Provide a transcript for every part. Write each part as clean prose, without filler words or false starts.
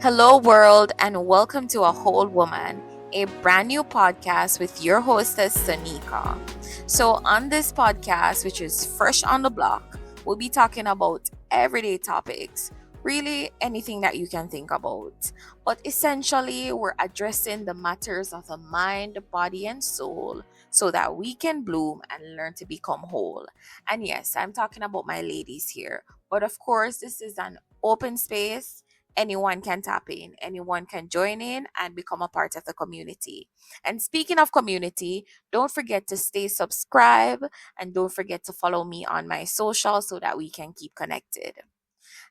Hello, world, and welcome to A Whole Woman, a brand new podcast with your hostess, Sanika. So, on this podcast, which is fresh on the block, we'll be talking about everyday topics, really anything that you can think about. But essentially, we're addressing the matters of the mind, body, and soul so that we can bloom and learn to become whole. And yes, I'm talking about my ladies here. But of course, this is an open space. Anyone can tap in, anyone can join in and become a part of the community. And speaking of community, don't forget to stay subscribed and don't forget to follow me on my social so that we can keep connected.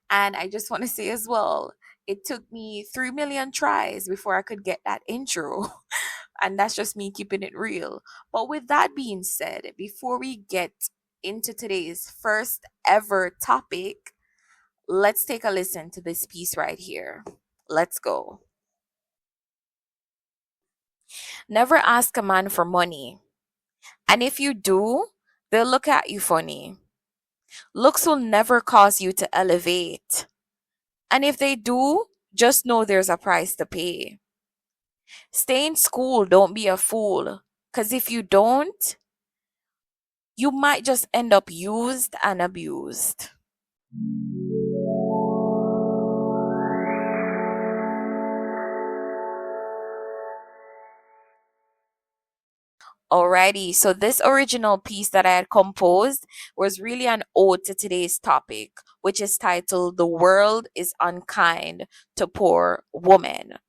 And I just want to say as well, it took me 3 million tries before I could get that intro. And that's just me keeping it real. But with that being said, before we get into today's first ever topic, let's take a listen to this piece right here. Let's go. Never ask a man for money. And if you do, they'll look at you funny. Looks will never cause you to elevate. And if they do, just know there's a price to pay. Stay in school, don't be a fool. Because if you don't, you might just end up used and abused. Alrighty, so this original piece that I had composed was really an ode to today's topic, which is titled The World is Unkind to Poor Women.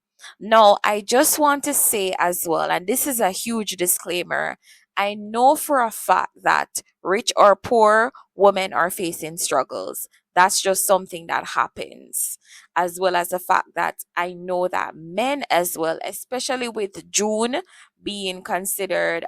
Now, I just want to say as well, and this is a huge disclaimer, I know for a fact that rich or poor women are facing struggles. That's just something that happens. As well as the fact that I know that men as well, especially with June being considered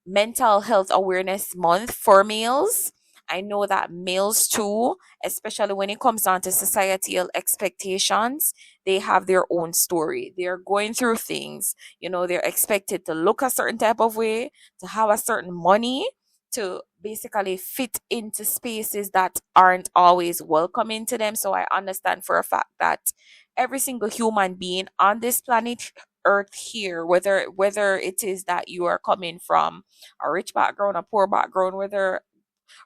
mental health awareness month for males. I know that males too, especially when it comes down to societal expectations, they have their own story. They're going through things, they're expected to look a certain type of way, to have a certain money, to basically fit into spaces that aren't always welcoming to them. So I understand for a fact that every single human being on this planet earth here, whether it is that you are coming from a rich background, a poor background, whether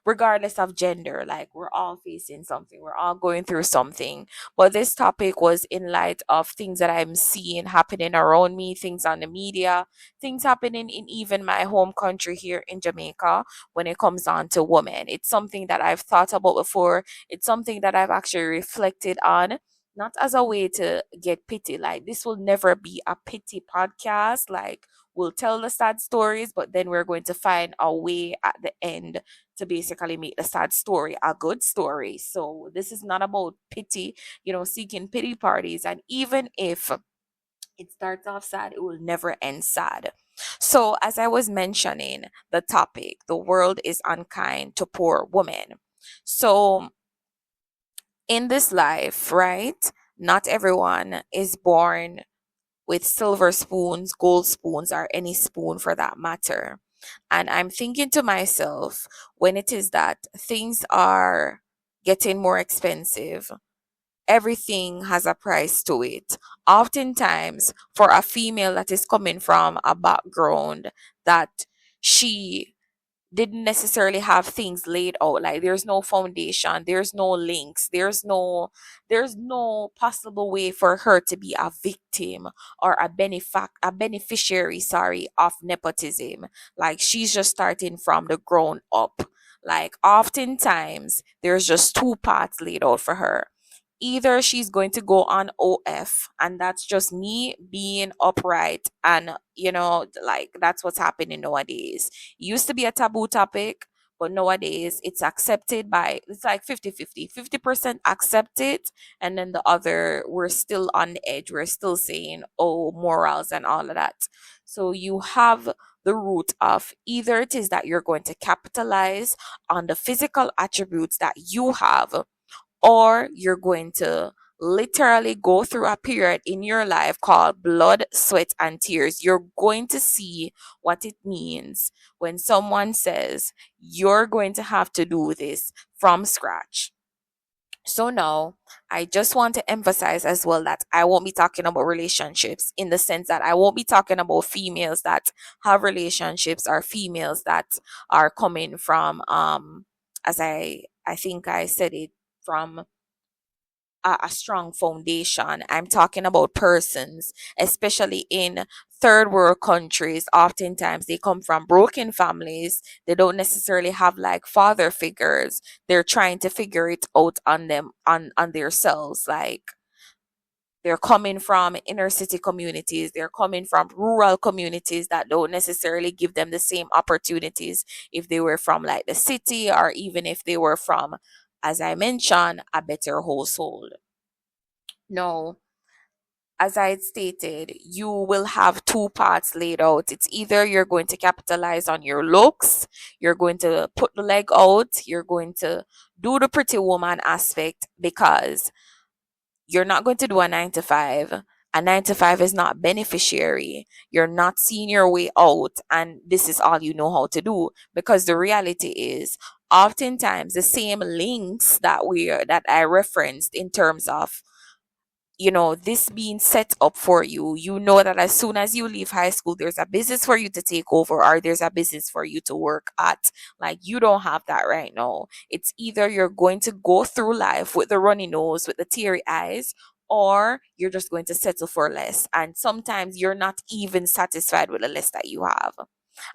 regardless of gender, like we're all facing something, we're all going through something. But this topic was in light of things that I'm seeing happening around me, things on the media, things happening in even my home country here in Jamaica when it comes on to women. It's something that I've thought about before. It's something that I've actually reflected on, not as a way to get pity. Like, this will never be a pity podcast. Like, we'll tell the sad stories, but then we're going to find a way at the end to basically make the sad story a good story. So this is not about pity, seeking pity parties. And even if it starts off sad, it will never end sad. So, as I was mentioning, the topic, the world is unkind to poor women. So, in this life, right, not everyone is born with silver spoons, gold spoons, or any spoon for that matter. And I'm thinking to myself, when it is that things are getting more expensive, everything has a price to it. Oftentimes, for a female that is coming from a background that she didn't necessarily have things laid out, like there's no foundation, there's no links, there's no possible way for her to be a victim or a beneficiary, sorry, of nepotism. Like, she's just starting from the ground up. Like, oftentimes there's just two paths laid out for her. Either she's going to go on OF, and that's just me being upright, and like, that's what's happening nowadays. Used to be a taboo topic, but nowadays it's like 50-50 accept it, and then the other, we're still on the edge, we're still saying, oh, morals and all of that. So you have the root of, either it is that you're going to capitalize on the physical attributes that you have, or you're going to literally go through a period in your life called blood, sweat, and tears. You're going to see what it means when someone says you're going to have to do this from scratch. So now I just want to emphasize as well that I won't be talking about relationships in the sense that I won't be talking about females that have relationships or females that are coming from as I think I said it, from a strong foundation. I'm talking about persons, especially in third world countries. Oftentimes, they come from broken families. They don't necessarily have like father figures. They're trying to figure it out on them, on themselves. Like, they're coming from inner city communities. They're coming from rural communities that don't necessarily give them the same opportunities if they were from like the city, or even if they were from, as I mentioned, a better household. No, as I had stated, you will have two paths laid out. It's either you're going to capitalize on your looks, you're going to put the leg out, you're going to do the pretty woman aspect, because you're not going to do a 9 to 5. A 9 to 5 is not beneficiary. You're not seeing your way out, and this is all you know how to do. Because the reality is, oftentimes the same links that I referenced in terms of, this being set up for you, that as soon as you leave high school, there's a business for you to take over, or there's a business for you to work at. Like, you don't have that right now. It's either you're going to go through life with the runny nose, with the teary eyes, or you're just going to settle for less. And sometimes you're not even satisfied with the less that you have.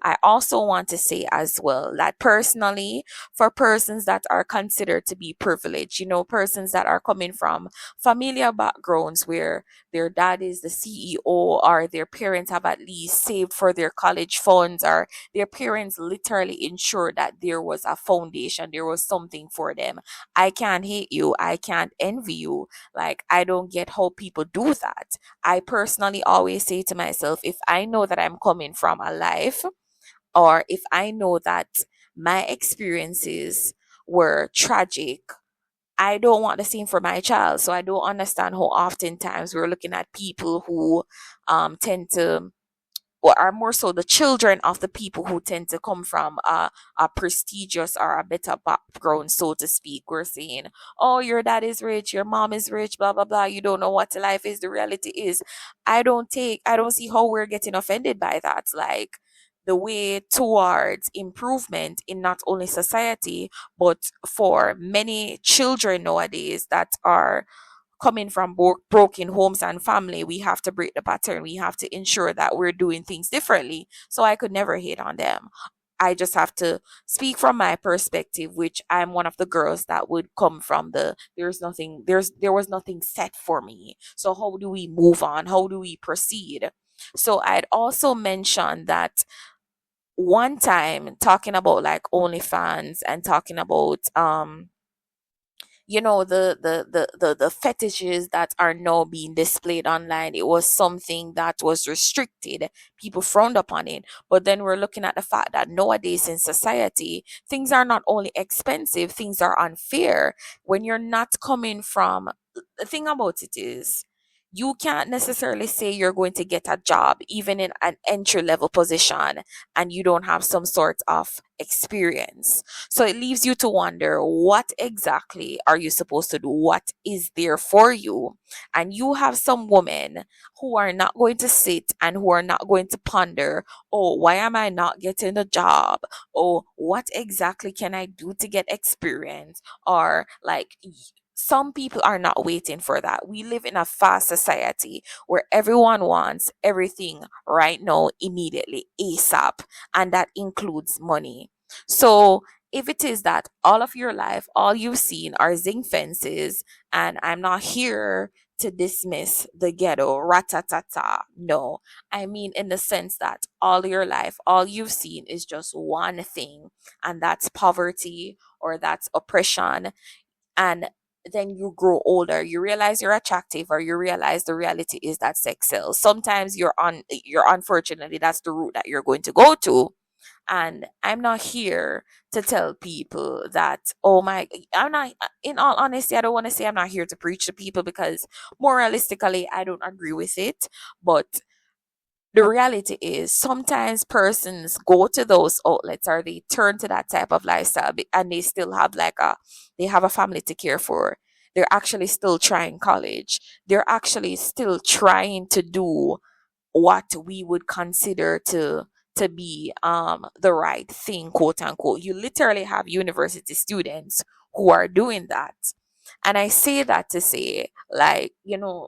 I also want to say as well that personally, for persons that are considered to be privileged, persons that are coming from familiar backgrounds where their dad is the CEO, or their parents have at least saved for their college funds, or their parents literally ensured that there was a foundation, there was something for them. I can't hate you. I can't envy you. Like, I don't get how people do that. I personally always say to myself, if I know that I'm coming from a life, or if I know that my experiences were tragic, I don't want the same for my child. So I don't understand how oftentimes we're looking at people who tend to, or are more so the children of the people who tend to come from a prestigious or a better background, so to speak. We're saying, oh, your dad is rich, your mom is rich, blah, blah, blah. You don't know what life is. The reality is, I don't see how we're getting offended by that. Like, the way towards improvement in not only society, but for many children nowadays that are coming from broken homes and family, we have to break the pattern. We have to ensure that we're doing things differently. So I could never hate on them. I just have to speak from my perspective, which I'm one of the girls that would come from there was nothing set for me. So how do we move on? How do we proceed? So I'd also mention that one time, talking about like OnlyFans and talking about the fetishes that are now being displayed online. It was something that was restricted. People frowned upon it. But then we're looking at the fact that nowadays in society, things are not only expensive, things are unfair. When you're not coming from, the thing about it is, you can't necessarily say you're going to get a job even in an entry level position and you don't have some sort of experience. So it leaves you to wonder, what exactly are you supposed to do? What is there for you? And you have some women who are not going to sit and who are not going to ponder, oh, why am I not getting a job? Oh, what exactly can I do to get experience? Or like, some people are not waiting for that. We live in a fast society where everyone wants everything right now, immediately, ASAP, and that includes money. So if it is that all of your life, all you've seen are zinc fences, and I'm not here to dismiss the ghetto, ratatata. No, I mean in the sense that all your life, all you've seen is just one thing, and that's poverty or that's oppression. And then you grow older, you realize you're attractive, or you realize the reality is that sex sells. Sometimes you're unfortunately, that's the route that you're going to go to. And I'm not here to tell people that, oh my, I'm not, in all honesty, I don't want to say I'm not here to preach to people, because moralistically, I don't agree with it. But the reality is, sometimes persons go to those outlets, or they turn to that type of lifestyle, and they still have like they have a family to care for. They're actually still trying college. They're actually still trying to do what we would consider to be the right thing, quote unquote. You literally have university students who are doing that. And I say that to say, like,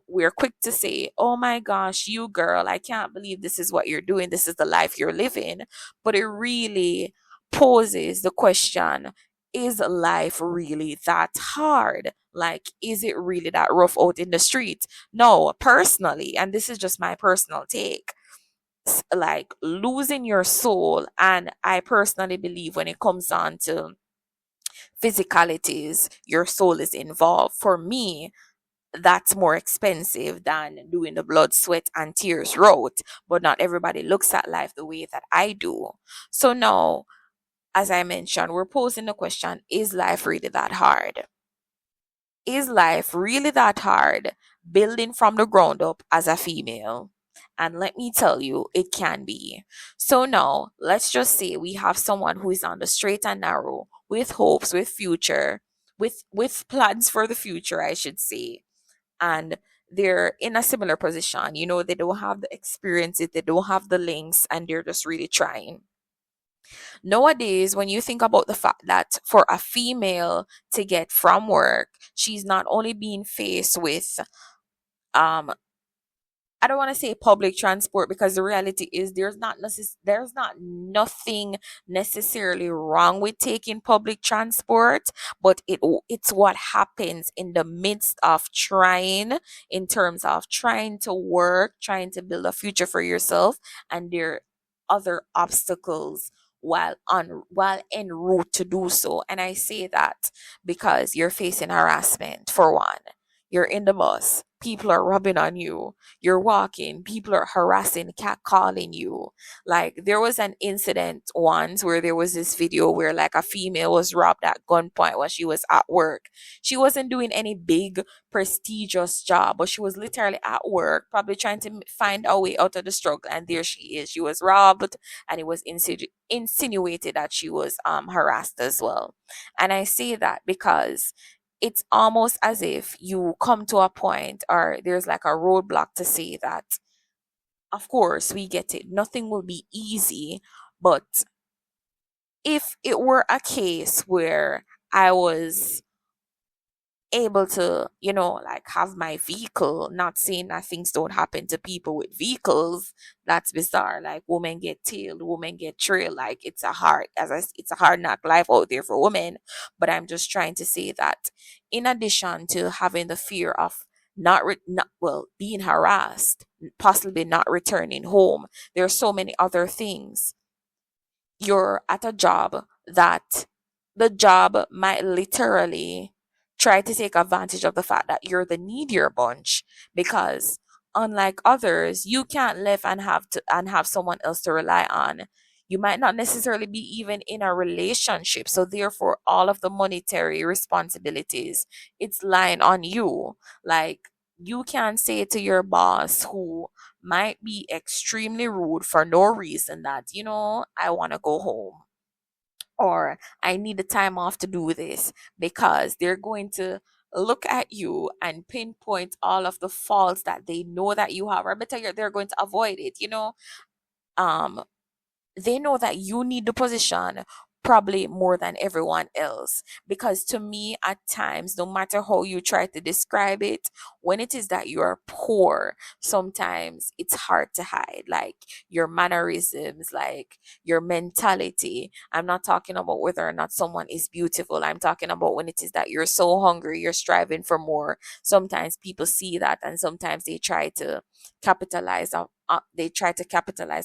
we're quick to say, oh my gosh, you girl, I can't believe this is what you're doing. This is the life you're living. But it really poses the question, is life really that hard? Like, is it really that rough out in the streets? No, personally, and this is just my personal take, like losing your soul, and I personally believe when it comes on to physicalities, your soul is involved. For me, that's more expensive than doing the blood, sweat, and tears route. But not everybody looks at life the way that I do. So now, as I mentioned, we're posing the question, is life really that hard? Is life really that hard building from the ground up as a female? And let me tell you, it can be. So now, let's just say we have someone who is on the straight and narrow with hopes, with future, with plans for the future, I should say. And they're in a similar position. They don't have the experiences, they don't have the links, and they're just really trying. Nowadays, when you think about the fact that for a female to get from work, she's not only being faced with um I don't want to say public transport, because the reality is there's not nothing necessarily wrong with taking public transport, but it's what happens in the midst of trying, in terms of trying to work, trying to build a future for yourself, and there are other obstacles while en route to do so. And I say that because you're facing harassment, for one. You're in the bus, people are rubbing on you. You're walking, people are harassing, catcalling you. Like, there was an incident once where there was this video where, like, a female was robbed at gunpoint while she was at work. She wasn't doing any big prestigious job, but she was literally at work, probably trying to find a way out of the struggle, and there she is. She was robbed, and it was insinuated that she was harassed as well. And I say that because it's almost as if you come to a point, or there's like a roadblock to say that, of course, we get it. Nothing will be easy. But if it were a case where I was able to, like, have my vehicle, not saying that things don't happen to people with vehicles, that's bizarre. Like, women get tailed, women get trailed. Like, it's a hard knock life out there for women. But I'm just trying to say that, in addition to having the fear of not well, being harassed, possibly not returning home, there are so many other things. You're at a job that the job might literally try to take advantage of the fact that you're the needier bunch, because unlike others, you can't live and have someone else to rely on. You might not necessarily be even in a relationship, so therefore all of the monetary responsibilities, it's lying on you. Like, you can say to your boss, who might be extremely rude for no reason, that, I want to go home, or I need the time off to do this, because they're going to look at you and pinpoint all of the faults that they know that you have, or better, they're going to avoid it. Um they know that you need the position probably more than everyone else, because to me, at times, no matter how you try to describe it, when it is that you are poor, sometimes it's hard to hide, like your mannerisms, like your mentality. I'm not talking about whether or not someone is beautiful. I'm talking about when it is that you're so hungry, you're striving for more. Sometimes people see that, and sometimes they try to capitalize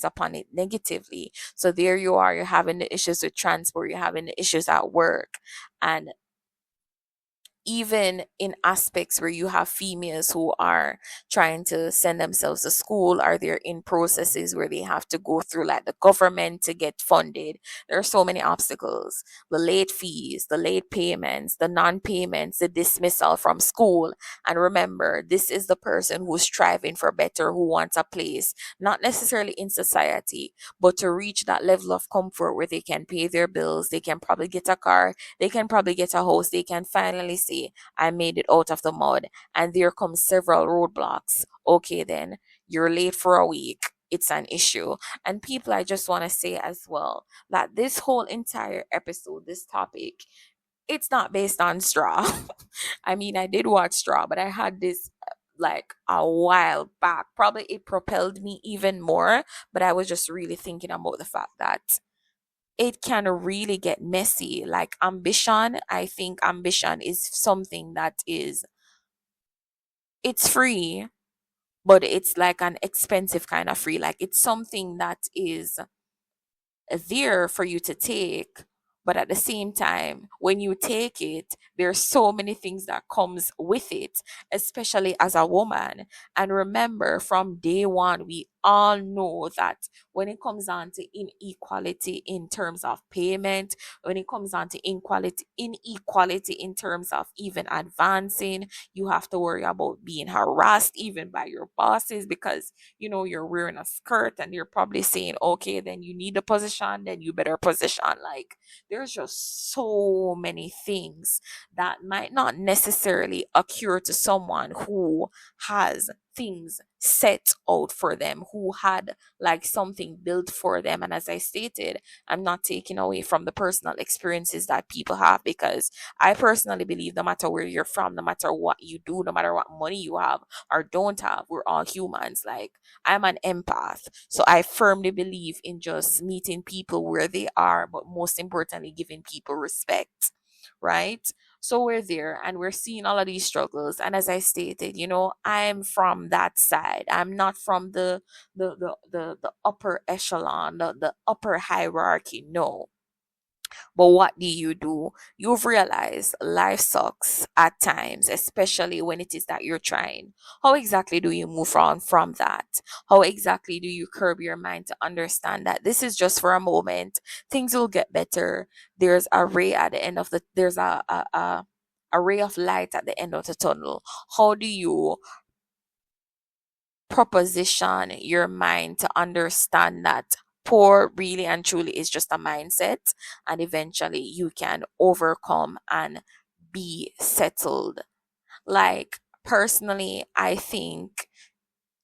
upon it negatively. So there you are, you're having the issues with transport, you're having the issues at work. And even in aspects where you have females who are trying to send themselves to school, or they're in processes where they have to go through, like, the government to get funded, there are so many obstacles: the late fees, the late payments, the non-payments, the dismissal from school. And remember, this is the person who's striving for better, who wants a place, not necessarily in society, but to reach that level of comfort where they can pay their bills, they can probably get a car, they can probably get a house, they can finally say, okay, I made it out of the mud, and there comes several roadblocks. Okay, then you're late for a week. It's an issue. And people, I just want to say as well that this whole entire episode, this topic, it's not based on Straw. I mean, I did watch Straw, but I had this like a while back. Probably it propelled me even more, but I was just really thinking about the fact that it can really get messy. Like ambition, I think ambition is something that is, it's free, but it's like an expensive kind of free. Like it's something that is there for you to take, but at the same time when you take it, there's so many things that comes with it, especially as a woman. And remember, from day one, we all know that when it comes on to inequality in terms of payment, when it comes on to inequality in terms of even advancing, you have to worry about being harassed even by your bosses because you're wearing a skirt and you're probably saying, okay, then you need a position, then you better position. Like, there's just so many things that might not necessarily occur to someone who has things set out for them, who had like something built for them. And as I stated, I'm not taking away from the personal experiences that people have, because I personally believe no matter where you're from, no matter what you do, no matter what money you have or don't have, we're all humans. Like, I'm an empath. So I firmly believe in just meeting people where they are, but most importantly, giving people respect, right? So we're there and we're seeing all of these struggles. And as I stated, I'm from that side. I'm not from the upper echelon, the upper hierarchy. No. But what do? You've realized life sucks at times, especially when it is that you're trying. How exactly do you move on from that? How exactly do you curb your mind to understand that this is just for a moment? Things will get better. There's a ray at the end of the there's a ray of light at the end of the tunnel. How do you proposition your mind to understand that poor really and truly is just a mindset, and eventually you can overcome and be settled? Like, personally, I think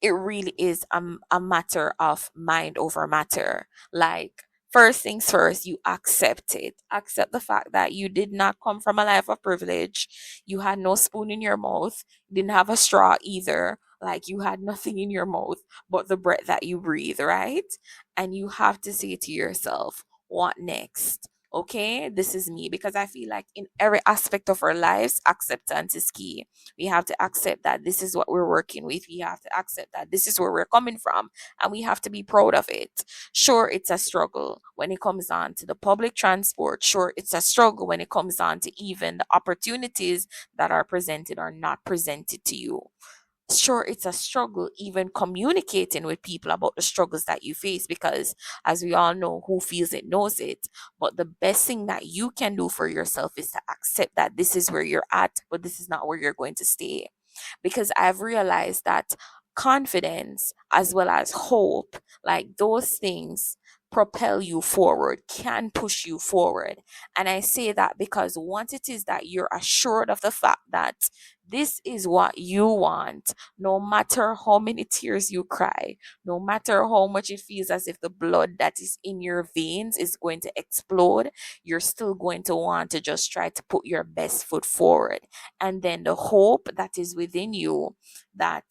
it really is a matter of mind over matter. Like, first things first, you accept it. Accept the fact that you did not come from a life of privilege. You had no spoon in your mouth. You didn't have a straw either. Like, you had nothing in your mouth but the breath that you breathe, right? And you have to say to yourself, what next? Okay, this is me, because I feel like in every aspect of our lives, acceptance is key. We have to accept that this is what we're working with. We have to accept that this is where we're coming from, and we have to be proud of it. Sure, it's a struggle when it comes on to the public transport. Sure, it's a struggle when it comes on to even the opportunities that are presented or not presented to you. Sure, it's a struggle even communicating with people about the struggles that you face, because as we all know, who feels it knows it. But the best thing that you can do for yourself is to accept that this is where you're at, but this is not where you're going to stay. Because I've realized that confidence as well as hope, like those things, propel you forward, can push you forward. And I say that because once it is that you're assured of the fact that this is what you want, no matter how many tears you cry, no matter how much it feels as if the blood that is in your veins is going to explode, you're still going to want to just try to put your best foot forward. And then the hope that is within you, that,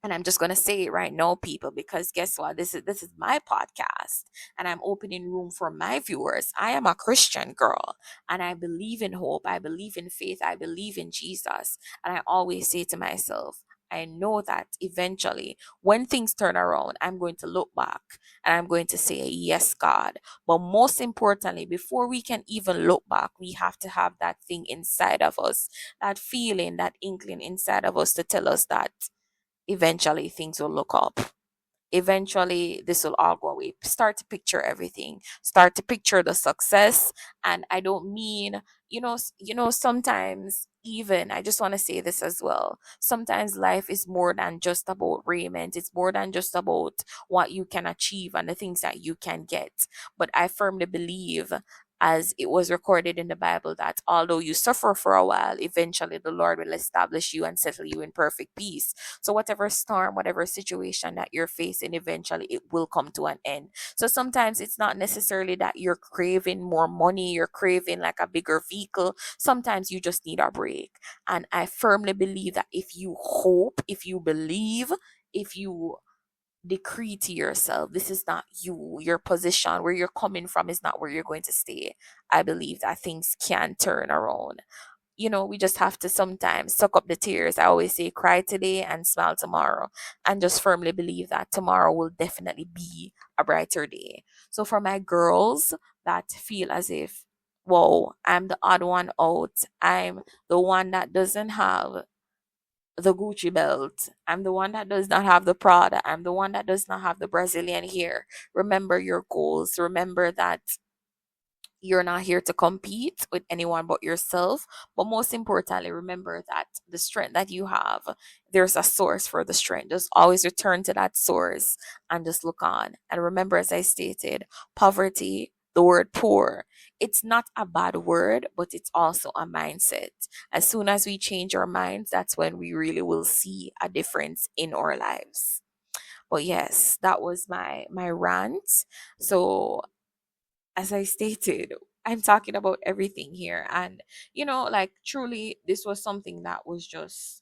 and I'm just going to say it right now, people, because guess what, this is my podcast, and I'm opening room for my viewers. I am a Christian girl, and I believe in hope, I believe in faith, I believe in Jesus. And I always say to myself, I know that eventually when things turn around, I'm going to look back and I'm going to say, yes, God. But most importantly, before we can even look back, we have to have that thing inside of us, that feeling, that inkling inside of us to tell us that eventually things will look up. Eventually this will all go away. Start to picture everything, start to picture the success. And I don't mean, sometimes, even, I just want to say this as well, sometimes life is more than just about raiment, it's more than just about what you can achieve and the things that you can get. But I firmly believe as it was recorded in the Bible that although you suffer for a while, eventually the Lord will establish you and settle you in perfect peace. So whatever storm, whatever situation that you're facing, eventually it will come to an end. So sometimes it's not necessarily that you're craving more money, you're craving like a bigger vehicle. Sometimes you just need a break. And I firmly believe that if you hope, if you believe, if you decree to yourself, this is not you, your position, where you're coming from is not where you're going to stay. I believe that things can turn around. We just have to sometimes suck up the tears. I always say cry today and smile tomorrow, and just firmly believe that tomorrow will definitely be a brighter day. So for my girls that feel as if, whoa, I'm the odd one out, I'm the one that doesn't have the Gucci belt, I'm the one that does not have the Prada, I'm the one that does not have the Brazilian hair. Remember your goals. Remember that you're not here to compete with anyone but yourself. But most importantly, remember that the strength that you have, there's a source for the strength. Just always return to that source and just look on. And remember, as I stated, poverty, the word poor, it's not a bad word, but it's also a mindset. As soon as we change our minds, that's when we really will see a difference in our lives. But yes, that was my rant. So as I stated, I'm talking about everything here. And, like truly, this was something that was just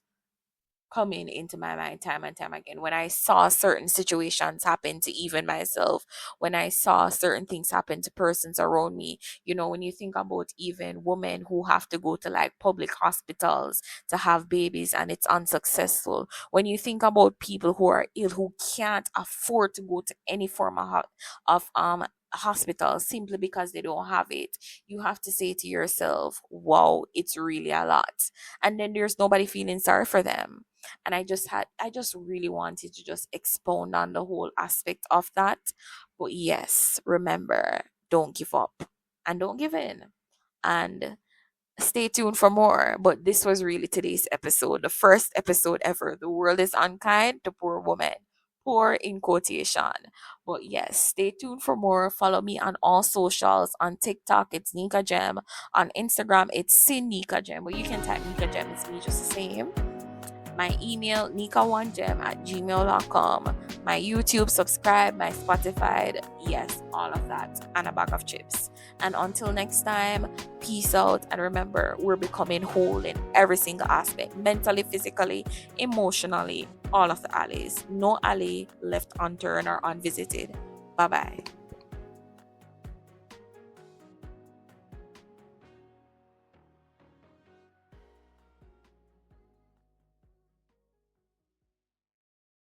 coming into my mind time and time again when I saw certain situations happen to even myself, when I saw certain things happen to persons around me. When you think about even women who have to go to like public hospitals to have babies and it's unsuccessful, when you think about people who are ill who can't afford to go to any form of hospital simply because they don't have it, you have to say to yourself, wow, it's really a lot. And then there's nobody feeling sorry for them. And I just really wanted to just expound on the whole aspect of that. But yes, remember, don't give up and don't give in, and stay tuned for more. But this was really today's episode, the first episode ever. The world is unkind to poor woman, poor in quotation. But yes, stay tuned for more. Follow me on all socials. On TikTok it's Nika Gem, on Instagram it's Sin Nika Gem, but you can type Nika Gem, it's me just the same. My email, nika1gem@gmail.com. My YouTube, subscribe, my Spotify, yes, all of that, and a bag of chips. And until next time, peace out. And remember, we're becoming whole in every single aspect, mentally, physically, emotionally, all of the alleys. No alley left unturned or unvisited. Bye bye.